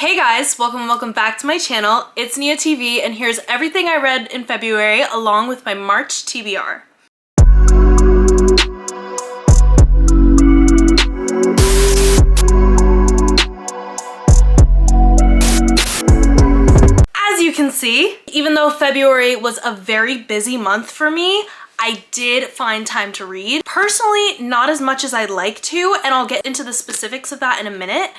Hey guys, welcome back to my channel. It's Nia TV and here's everything I read in February along with my March TBR. As you can see, even though February was a very busy month for me, I did find time to read. Personally, not as much as I'd like to, and I'll get into the specifics of that in a minute.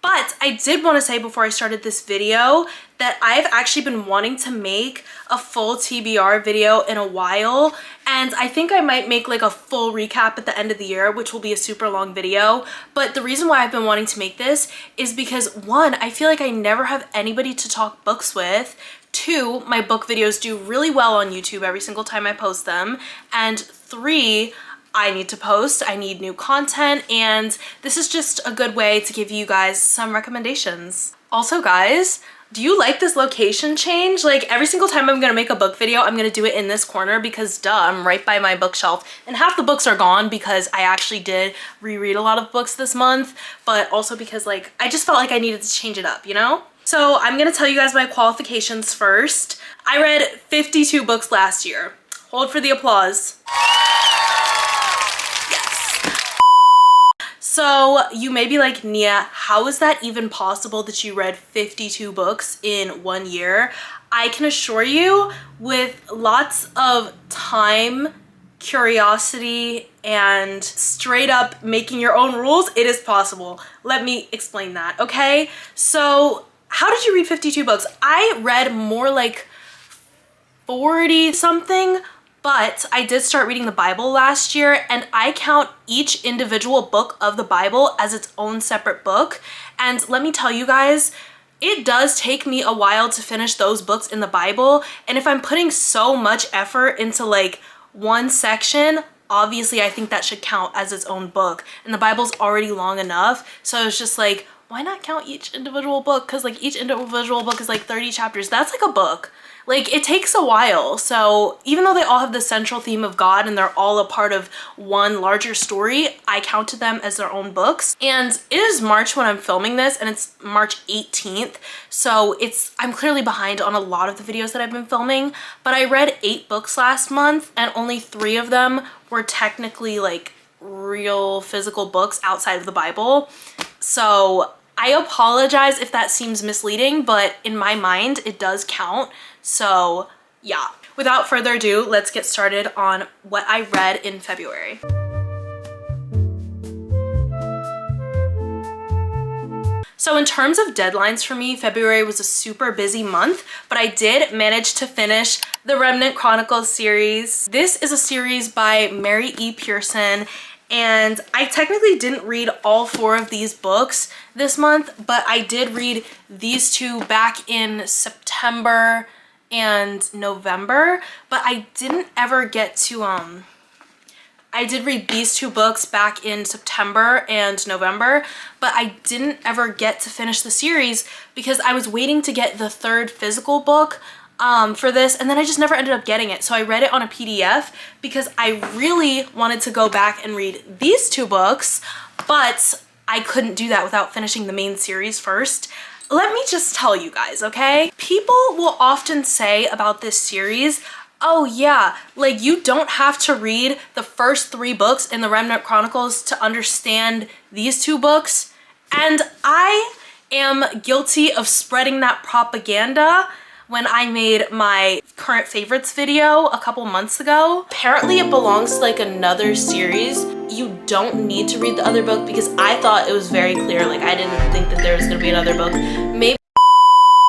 But I did want to say before I started this video that I've actually been wanting to make a full TBR video in a while, and I think I might make like a full recap at the end of the year, which will be a super long video. But the reason why I've been wanting to make this is because one, I feel like I never have anybody to talk books with. Two, my book videos do really well on YouTube every single time I post them. And three, I need to post, I need new content, and this is just a good way to give you guys some recommendations. Also guys, do you like this location change? Like every single time I'm gonna make a book video, I'm gonna do it in this corner because duh, I'm right by my bookshelf and half the books are gone because I actually did reread a lot of books this month, but also because like, I just felt like I needed to change it up, you know? So I'm gonna tell you guys my qualifications first. I read 52 books last year. Hold for the applause. So you may be like, Nia, how is that even possible that you read 52 books in 1 year? I can assure you, with lots of time, curiosity, and straight up making your own rules, it is possible. Let me explain that, okay? So how did you read 52 books? I read more like 40 something. But I did start reading the Bible last year, and I count each individual book of the Bible as its own separate book. And let me tell you guys, it does take me a while to finish those books in the Bible. And if I'm putting so much effort into like one section, obviously I think that should count as its own book. And the Bible's already long enough. So it's just like, why not count each individual book? Because like each individual book is like 30 chapters. That's like a book. Like it takes a while. So even though they all have the central theme of God and they're all a part of one larger story, I counted them as their own books. And it is March when I'm filming this, and it's March 18th. So I'm clearly behind on a lot of the videos that I've been filming, but I read 8 books last month and only 3 of them were technically like real physical books outside of the Bible. So I apologize if that seems misleading, but in my mind, it does count. So yeah, without further ado, let's get started on what I read in February. So in terms of deadlines for me, February was a super busy month, but I did manage to finish the Remnant Chronicles series. This is a series by Mary E. Pearson, and I technically didn't read all 4 of these books this month, but I did read these 2 back in September and November, but I didn't ever get to, I did read these 2 books back in September and November, but I didn't ever get to finish the series because I was waiting to get the 3rd physical book for this, and then I just never ended up getting it. So I read it on a PDF because I really wanted to go back and read these 2 books, but I couldn't do that without finishing the main series first. Let me just tell you guys, okay? People will often say about this series, oh yeah, like you don't have to read the first 3 books in the Remnant Chronicles to understand these 2 books. And I am guilty of spreading that propaganda when I made my current favorites video a couple months ago. Apparently it belongs to like another series. You don't need to read the other book because I thought it was very clear. Like I didn't think that there was gonna be another book. Maybe.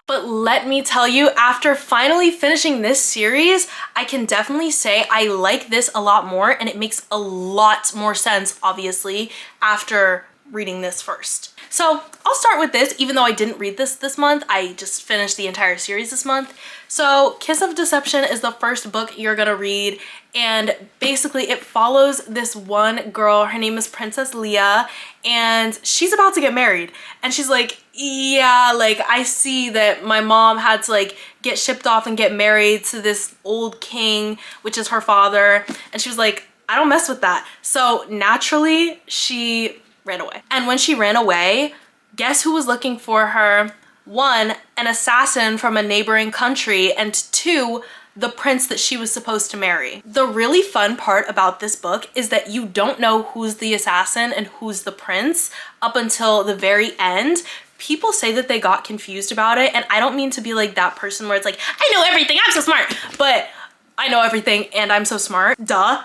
But let me tell you, after finally finishing this series, I can definitely say I like this a lot more, and it makes a lot more sense, obviously, after reading this first. So I'll start with this, even though I didn't read this month. I just finished the entire series this month. So Kiss of Deception is the first book you're gonna read, and basically it follows this one girl. Her name is Princess Leia, and she's about to get married. And she's like, yeah, like I see that my mom had to like get shipped off and get married to this old king, which is her father. And she was like, I don't mess with that. So naturally she ran away. And when she ran away, guess who was looking for her? one, an assassin from a neighboring country, and two, the prince that she was supposed to marry. The really fun part about this book is that you don't know who's the assassin and who's the prince up until the very end. People say that they got confused about it, and I don't mean to be like that person where it's like, I know everything, I'm so smart, but I know everything and I'm so smart, duh.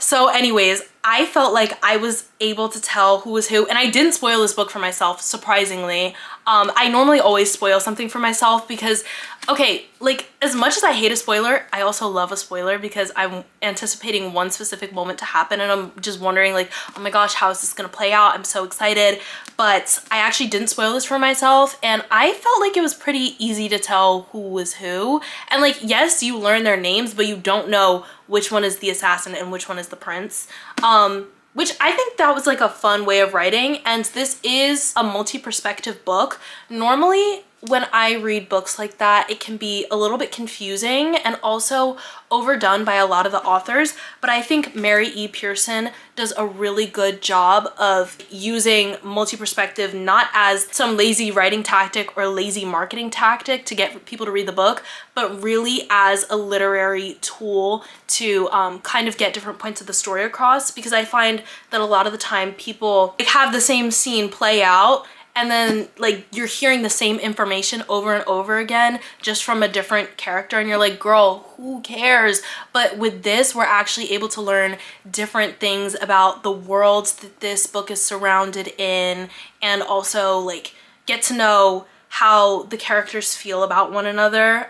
So anyways, I felt like I was able to tell who was who, and I didn't spoil this book for myself, surprisingly. I normally always spoil something for myself because, okay, like as much as I hate a spoiler, I also love a spoiler because I'm anticipating one specific moment to happen and I'm just wondering like, oh my gosh, how is this gonna play out? I'm so excited. But I actually didn't spoil this for myself and I felt like it was pretty easy to tell who was who. And like, yes, you learn their names, but you don't know which one is the assassin and which one is the prince. Which I think that was like a fun way of writing, and this is a multi-perspective book. Normally when I read books like that, it can be a little bit confusing and also overdone by a lot of the authors, but I think Mary E. Pearson does a really good job of using multi-perspective not as some lazy writing tactic or lazy marketing tactic to get people to read the book, but really as a literary tool to kind of get different points of the story across, because I find that a lot of the time people like, have the same scene play out and then like you're hearing the same information over and over again just from a different character and you're like, girl, who cares? But with this, we're actually able to learn different things about the worlds that this book is surrounded in, and also like get to know how the characters feel about one another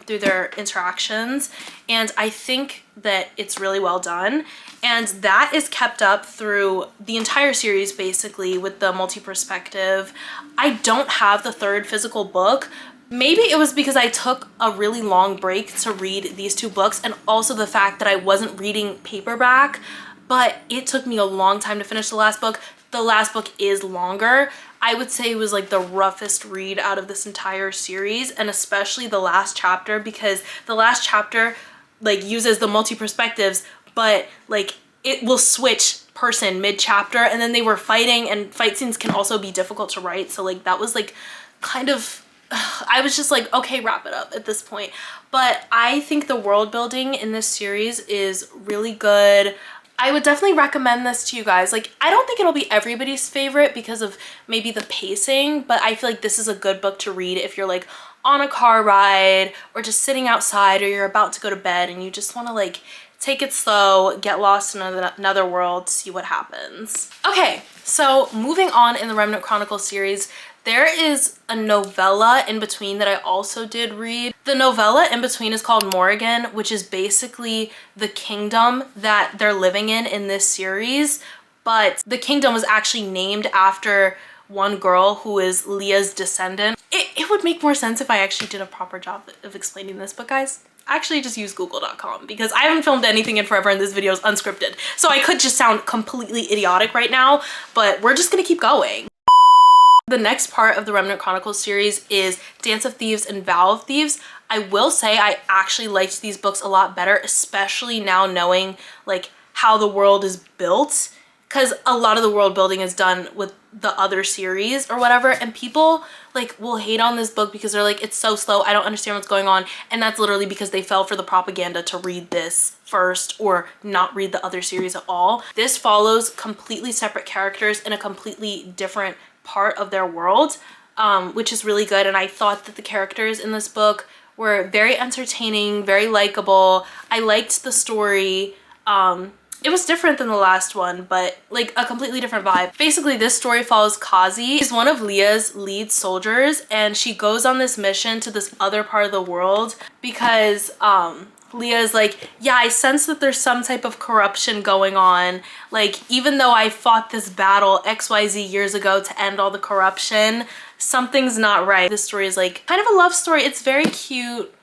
through their interactions. And I think that it's really well done. And that is kept up through the entire series, basically, with the multi-perspective. I don't have the third physical book. Maybe it was because I took a really long break to read these two books, and also the fact that I wasn't reading paperback, but it took me a long time to finish the last book. The last book is longer. I would say it was like the roughest read out of this entire series, and especially the last chapter, because the last chapter like uses the multi-perspectives, but like it will switch person mid-chapter, and then they were fighting, and fight scenes can also be difficult to write, so like that was like kind of I was just like, okay, wrap it up at this point. But I think the world building in this series is really good. I would definitely recommend this to you guys. Like, I don't think it'll be everybody's favorite because of maybe the pacing, but I feel like this is a good book to read if you're like on a car ride or just sitting outside, or you're about to go to bed and you just want to like take it slow, get lost in another world, see what happens. Okay, so moving on in the Remnant Chronicles series, there is a novella in between that I also did read. The novella in between is called Morrigan, which is basically the kingdom that they're living in this series. But the kingdom was actually named after one girl who is Leah's descendant. It would make more sense if I actually did a proper job of explaining this, but guys, actually just use google.com because I haven't filmed anything in forever and this video is unscripted. So I could just sound completely idiotic right now, but we're just gonna keep going. The next part of the Remnant Chronicles series is Dance of Thieves and Vow of Thieves. I will say I actually liked these books a lot better, especially now knowing like how the world is built, because a lot of the world building is done with the other series or whatever, and people like will hate on this book because they're like, it's so slow, I don't understand what's going on, and that's literally because they fell for the propaganda to read this first or not read the other series at all. This follows completely separate characters in a completely different part of their world, which is really good, and I thought that the characters in this book were very entertaining, very likable. I liked the story. It was different than the last one, but like a completely different vibe. Basically, this story follows Kazi. She's one of Leah's lead soldiers, and she goes on this mission to this other part of the world because Leah's like, yeah, I sense that there's some type of corruption going on. Like, even though I fought this battle XYZ years ago to end all the corruption, something's not right. This story is like kind of a love story. It's very cute.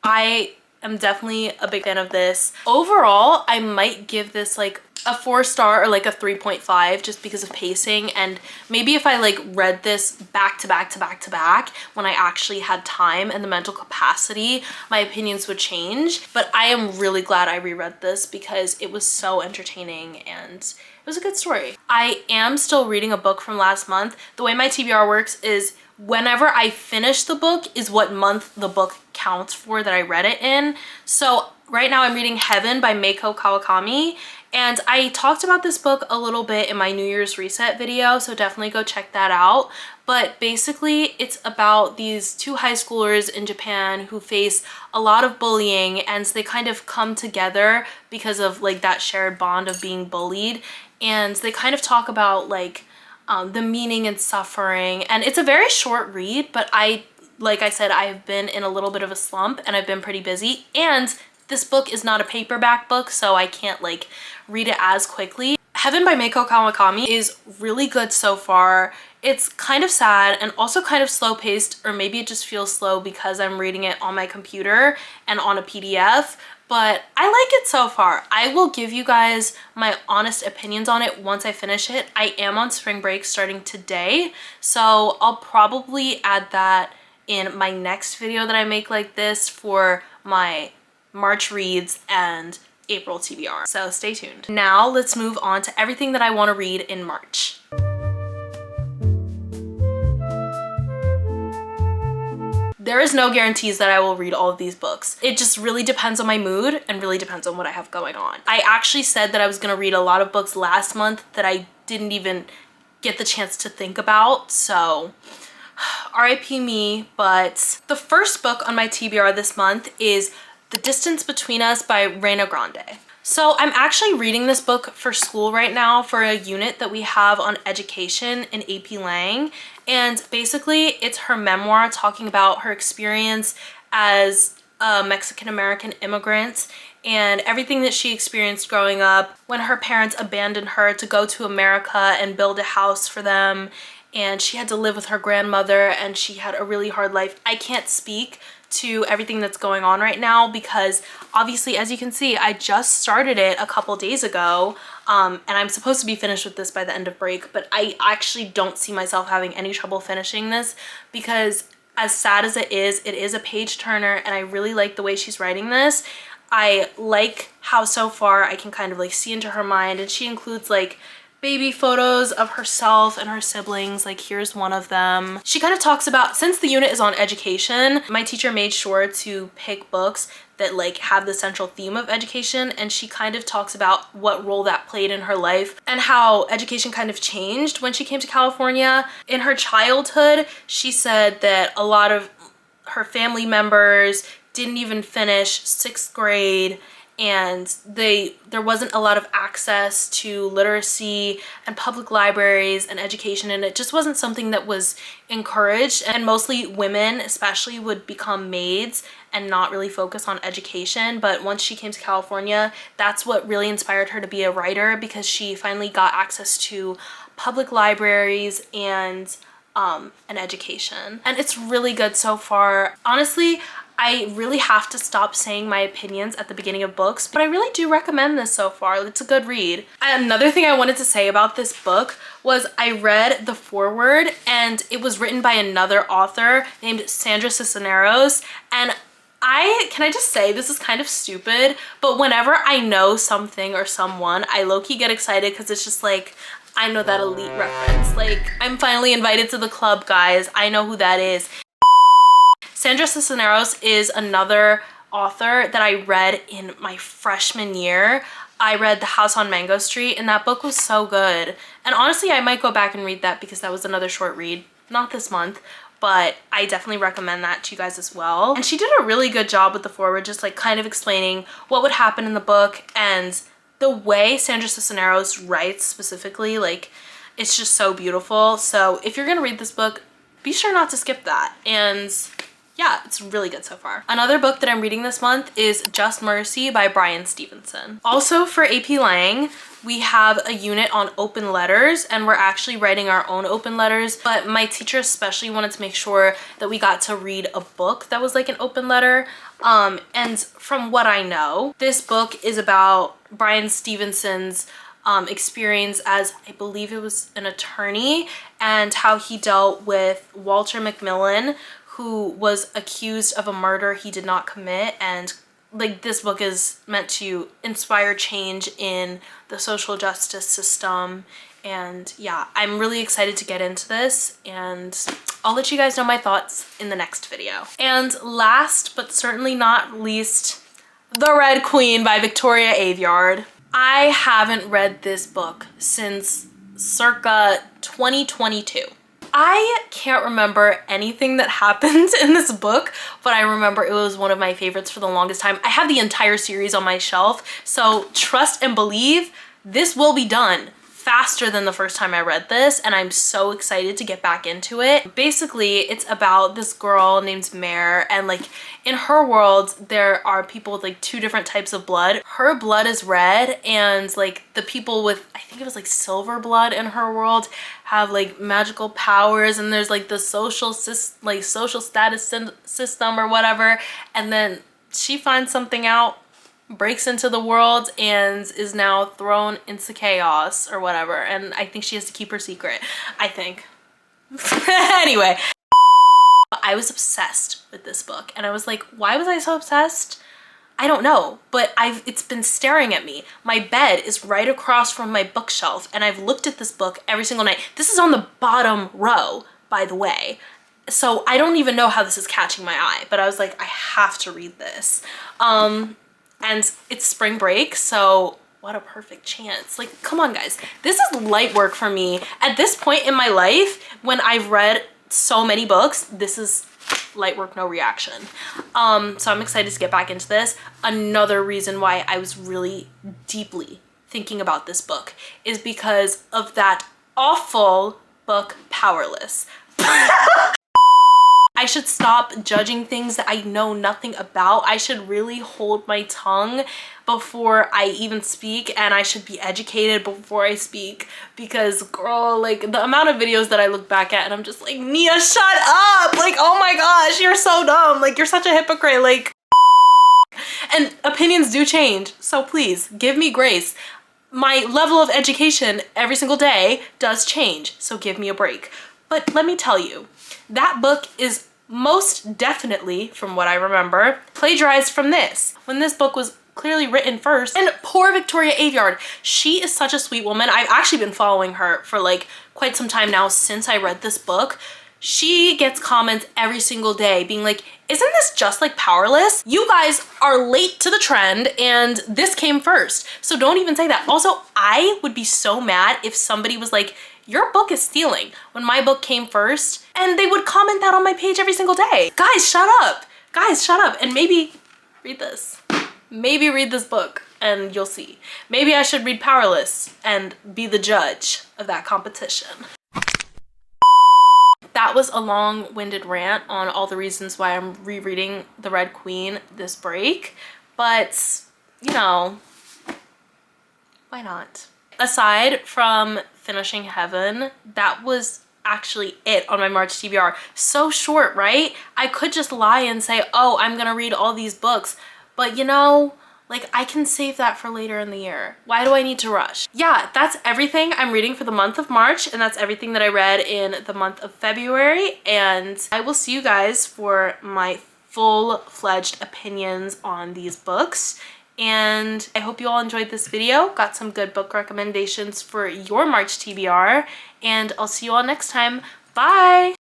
I am definitely a big fan of this. Overall, I might give this like a 4-star or like a 3.5 just because of pacing, and maybe if I like read this back to back to back to back when I actually had time and the mental capacity, my opinions would change. But I am really glad I reread this because it was so entertaining and it was a good story. I am still reading a book from last month. The way my TBR works is whenever I finish the book is what month the book counts for that I read it in. So right now I'm reading Heaven by Meiko Kawakami, and I talked about this book a little bit in my New Year's Reset video, so definitely go check that out. But basically it's about these 2 high schoolers in Japan who face a lot of bullying, and they kind of come together because of like that shared bond of being bullied, and they kind of talk about like the meaning and suffering. And it's a very short read, but like I said, I've been in a little bit of a slump and I've been pretty busy, and this book is not a paperback book, so I can't like read it as quickly. Heaven by Meiko Kawakami is really good so far. It's kind of sad and also kind of slow paced, or maybe it just feels slow because I'm reading it on my computer and on a PDF, but I like it so far. I will give you guys my honest opinions on it once I finish it. I am on spring break starting today, so I'll probably add that in my next video that I make like this for my March reads and April TBR. So stay tuned. Now let's move on to everything that I want to read in March. There is no guarantees that I will read all of these books. It just really depends on my mood and really depends on what I have going on. I actually said that I was going to read a lot of books last month that I didn't even get the chance to think about, so RIP me. But the first book on my TBR this month is The Distance Between Us by Reina Grande. So I'm actually reading this book for school right now for a unit that we have on education in AP Lang. And basically it's her memoir talking about her experience as a Mexican-American immigrant and everything that she experienced growing up when her parents abandoned her to go to America and build a house for them. And she had to live with her grandmother and she had a really hard life. I can't speak to everything that's going on right now because obviously, as you can see, I just started it a couple days ago, and I'm supposed to be finished with this by the end of break, but I actually don't see myself having any trouble finishing this because as sad as it is a page turner, and I really like the way she's writing this. I like how so far I can kind of like see into her mind, and she includes like baby photos of herself and her siblings. Like here's one of them. She kind of talks about, since the unit is on education, my teacher made sure to pick books that like have the central theme of education, and she kind of talks about what role that played in her life and how education kind of changed when she came to California. In her childhood, she said that a lot of her family members didn't even finish 6th grade, and there wasn't a lot of access to literacy and public libraries and education, and it just wasn't something that was encouraged, and mostly women especially would become maids and not really focus on education. But once she came to California, that's what really inspired her to be a writer, because she finally got access to public libraries and an education. And it's really good so far. Honestly, I really have to stop saying my opinions at the beginning of books, but I really do recommend this so far. It's a good read. Another thing I wanted to say about this book was I read the foreword, and it was written by another author named Sandra Cisneros, and can I just say, this is kind of stupid, but whenever I know something or someone, I low-key get excited because it's just like, I know that Elite reference. Like, I'm finally invited to the club, guys. I know who that is. Sandra Cisneros is another author that I read in my freshman year. I read The House on Mango Street, and that book was so good. And honestly, I might go back and read that because that was another short read. Not this month, but I definitely recommend that to you guys as well. And she did a really good job with the foreword, just like kind of explaining what would happen in the book, and the way Sandra Cisneros writes specifically, like, it's just so beautiful. So if you're gonna read this book, be sure not to skip that. And yeah, it's really good so far. Another book that I'm reading this month is Just Mercy by Bryan Stevenson. Also for AP Lang, we have a unit on open letters, and we're actually writing our own open letters, but my teacher especially wanted to make sure that we got to read a book that was like an open letter. And from what I know, this book is about Bryan Stevenson's experience as, I believe it was an attorney, and how he dealt with Walter McMillan, who was accused of a murder he did not commit. And like, this book is meant to inspire change in the social justice system. And yeah, I'm really excited to get into this, and I'll let you guys know my thoughts in the next video. And last but certainly not least, The Red Queen by Victoria Aveyard. I haven't read this book since circa 2022. I can't remember anything that happened in this book, but I remember it was one of my favorites for the longest time. I have the entire series on my shelf, so trust and believe this will be done faster than the first time I read this, and I'm so excited to get back into it. Basically, it's about this girl named Mare, and like in her world, there are people with like 2 different types of blood. Her blood is red, and like the people with, I think it was like silver blood in her world, have like magical powers, and there's like the social status system or whatever. And then she finds something out, breaks into the world, and is now thrown into chaos or whatever. And I think she has to keep her secret, I think. Anyway, I was obsessed with this book, and I was like, why was I so obsessed? I don't know, but it's been staring at me. My bed is right across from my bookshelf, and I've looked at this book every single night. This is on the bottom row, by the way. So I don't even know how this is catching my eye, but I was like, I have to read this. And it's spring break, so what a perfect chance. Like, come on guys, this is light work for me. At this point in my life, when I've read so many books, this is light work, no reaction. So I'm excited to get back into this. Another reason why I was really deeply thinking about this book is because of that awful book, Powerless. I should stop judging things that I know nothing about. I should really hold my tongue before I even speak, and I should be educated before I speak, because girl, like the amount of videos that I look back at and I'm just like, Nia, shut up! Like, oh my gosh, you're so dumb. Like, you're such a hypocrite. Like, and opinions do change, so please give me grace. My level of education every single day does change, so give me a break. But let me tell you, that book is most definitely, from what I remember, plagiarized from this, when this book was clearly written first. And poor Victoria Aveyard, she is such a sweet woman. I've actually been following her for like quite some time now since I read this book. She gets comments every single day being like, isn't this just like Powerless? You guys are late to the trend, and this came first. So don't even say that. Also, I would be so mad if somebody was like, your book is stealing, when my book came first, and they would comment that on my page every single day. Guys, shut up. Guys, shut up. And maybe read this. Maybe read this book and you'll see. Maybe I should read Powerless and be the judge of that competition. That was a long-winded rant on all the reasons why I'm rereading The Red Queen this break, but you know, why not? Aside from finishing Heaven, that was actually it on my March TBR. So short, right? I could just lie and say, oh, I'm gonna read all these books, but you know, like, I can save that for later in the year. Why do I need to rush? Yeah, that's everything I'm reading for the month of March, and that's everything that I read in the month of February, and I will see you guys for my full-fledged opinions on these books. And I hope you all enjoyed this video, got some good book recommendations for your March TBR, and I'll see you all next time. Bye!